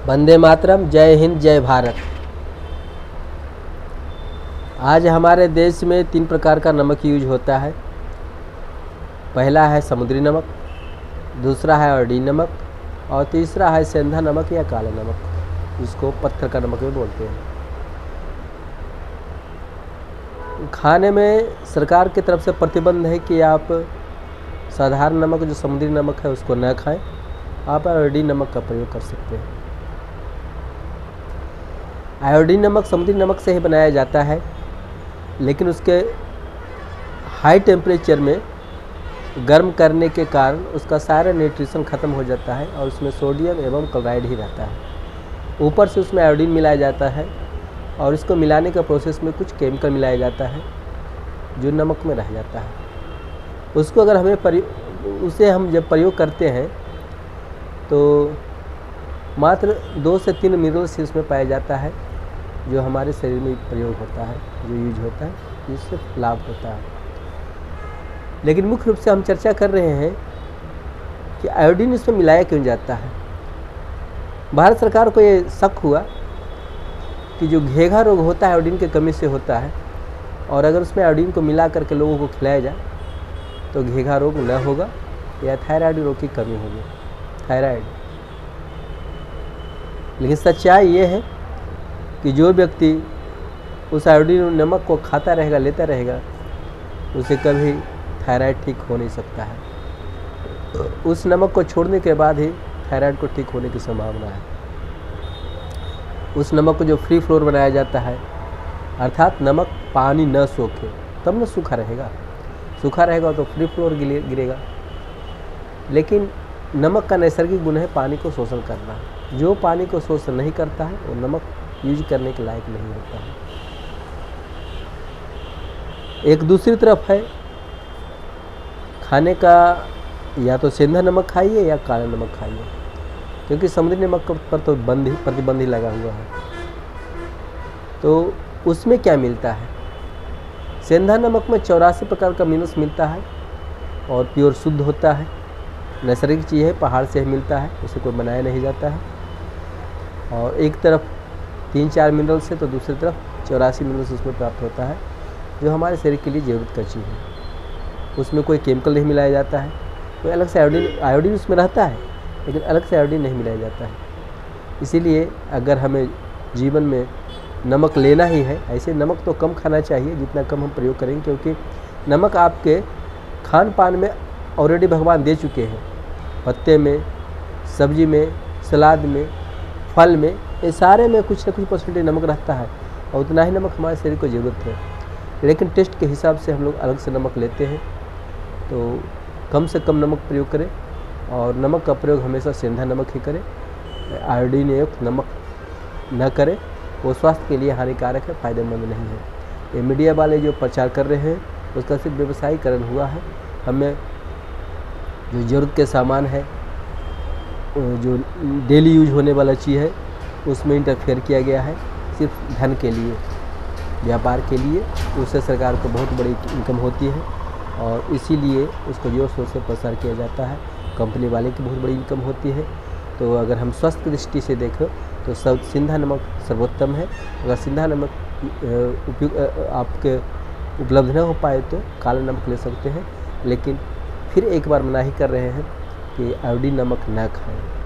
वंदे मातरम, जय हिंद, जय भारत। आज हमारे देश में 3 प्रकार का नमक यूज होता है। पहला है समुद्री नमक, दूसरा है आयोडीन नमक और तीसरा है सेंधा नमक या काला नमक, जिसको पत्थर का नमक भी बोलते हैं। खाने में सरकार की तरफ से प्रतिबंध है कि आप साधारण नमक जो समुद्री नमक है उसको न खाएं, आप आयोडीन नमक का प्रयोग कर सकते हैं। आयोडीन नमक समुद्री नमक से ही बनाया जाता है, लेकिन उसके हाई टेम्परेचर में गर्म करने के कारण उसका सारा न्यूट्रिशन ख़त्म हो जाता है और उसमें सोडियम एवं क्लोराइड ही रहता है। ऊपर से उसमें आयोडीन मिलाया जाता है और इसको मिलाने का प्रोसेस में कुछ केमिकल मिलाया जाता है जो नमक में रह जाता है। उसको अगर उसे हम जब प्रयोग करते हैं तो मात्र 2 से 3 मिनरल्स इसमें पाया जाता है जो हमारे शरीर में प्रयोग होता है, जो यूज होता है, जिससे लाभ होता है। लेकिन मुख्य रूप से हम चर्चा कर रहे हैं कि आयोडीन इसमें मिलाया क्यों जाता है। भारत सरकार को ये शक हुआ कि जो घेघा रोग होता है आयोडीन की कमी से होता है, और अगर उसमें आयोडीन को मिला करके लोगों को खिलाया जाए तो घेघा रोग न होगा या थायराइड रोग की कमी होगी, थायराइड। लेकिन सच्चाई ये है कि जो व्यक्ति उस आयोडीन नमक को खाता रहेगा, लेता रहेगा, उसे कभी थायराइड ठीक हो नहीं सकता है। उस नमक को छोड़ने के बाद ही थायराइड को ठीक होने की संभावना है। उस नमक को जो फ्री फ्लोर बनाया जाता है, अर्थात नमक पानी न सोखे तब न सूखा रहेगा, सूखा रहेगा तो फ्री फ्लोर गिरेगा। लेकिन नमक का नैसर्गिक गुण है पानी को शोषण करना। जो पानी को शोषण नहीं करता है वो नमक यूज करने के लायक नहीं होता है। एक दूसरी तरफ है खाने का, या तो सेंधा नमक खाइए या काला नमक खाइए, क्योंकि समुद्री नमक पर तो प्रतिबंध ही लगा हुआ है। तो उसमें क्या मिलता है? सेंधा नमक में 84 प्रकार का मिनरल्स मिलता है और प्योर शुद्ध होता है, नैसर्गिक चीज़ है, पहाड़ से ही मिलता है, उसे कोई बनाया नहीं जाता है। और एक तरफ 3-4 मिनरल्स है तो दूसरी तरफ 84 मिनरल्स उसमें प्राप्त होता है, जो हमारे शरीर के लिए ज़रूरत का चीज़ है। उसमें कोई केमिकल नहीं मिलाया जाता है, कोई अलग से आयोडीन उसमें रहता है, लेकिन अलग से आयोडीन नहीं मिलाया जाता है। इसीलिए अगर हमें जीवन में नमक लेना ही है, ऐसे नमक तो कम खाना चाहिए जितना कम हम प्रयोग करेंगे, क्योंकि नमक आपके खान पान में ऑलरेडी भगवान दे चुके हैं। पत्ते में, सब्जी में, सलाद में, फल में, ये सारे में कुछ न कुछ परसेंटेज नमक रहता है और उतना ही नमक हमारे शरीर को ज़रूरत है। लेकिन टेस्ट के हिसाब से हम लोग अलग से नमक लेते हैं, तो कम से कम नमक प्रयोग करें और नमक का प्रयोग हमेशा सेंधा नमक ही करें। आयोडीन युक्त नमक न करें, वो स्वास्थ्य के लिए हानिकारक है, फ़ायदेमंद नहीं है। ये मीडिया वाले जो प्रचार कर रहे हैं उसका सिर्फ व्यवसायीकरण हुआ है। हमें जो ज़रूरत के सामान है, जो डेली यूज होने वाला चीज़ है, उसमें इंटरफेयर किया गया है सिर्फ धन के लिए, व्यापार के लिए। उससे सरकार को बहुत बड़ी इनकम होती है और इसीलिए उसको जोर शोर से प्रसार किया जाता है। कंपनी वाले की बहुत बड़ी इनकम होती है। तो अगर हम स्वास्थ्य की दृष्टि से देखें तो सिंधा नमक सर्वोत्तम है। अगर सिंधा नमक आपके उपलब्ध न हो पाए तो काला नमक ले सकते हैं, लेकिन फिर एक बार मनाही कर रहे हैं कि आयोडीन नमक न खाएं।